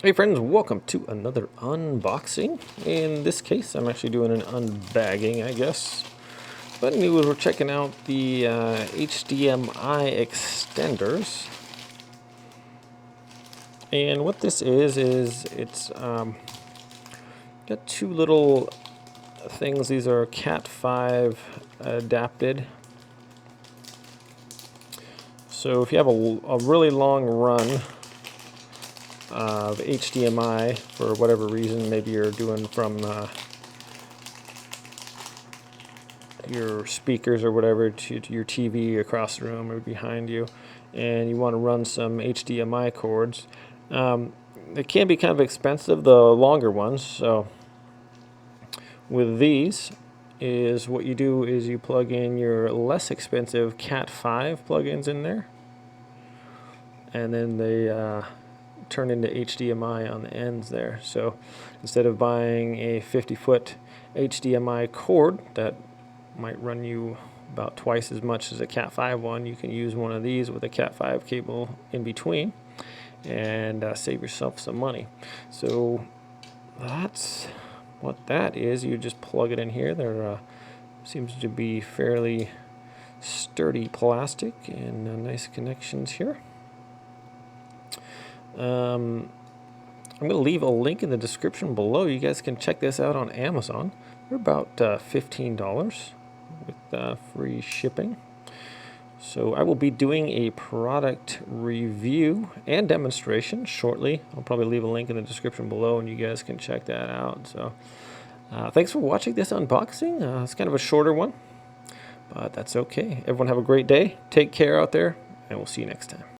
Hey friends, welcome to another unboxing. In this case, I'm actually doing an unbagging, I guess. But anyways, we're checking out the HDMI extenders. And what this is it's got two little things. These are Cat 5 adapted. So if you have a really long run of HDMI for whatever reason, maybe you're doing from your speakers or whatever to your TV across the room or behind you, and you want to run some HDMI cords. It can be kind of expensive, the longer ones. So with these, is what you do is you plug in your less expensive Cat 5 plugins in there, and then they turn into HDMI on the ends there. So instead of buying a 50-foot HDMI cord that might run you about twice as much as a Cat 5 one, you can use one of these with a Cat 5 cable in between and save yourself some money. So that's what that is. You just plug it in here. There seems to be fairly sturdy plastic and nice connections here. I'm going to leave a link in the description below. You guys can check this out on Amazon. They're about $15 with free shipping. So I will be doing a product review and demonstration shortly. I'll probably leave a link in the description below and you guys can check that out. So thanks for watching this unboxing. It's kind of a shorter one, but that's okay. Everyone have a great day. Take care out there, and we'll see you next time.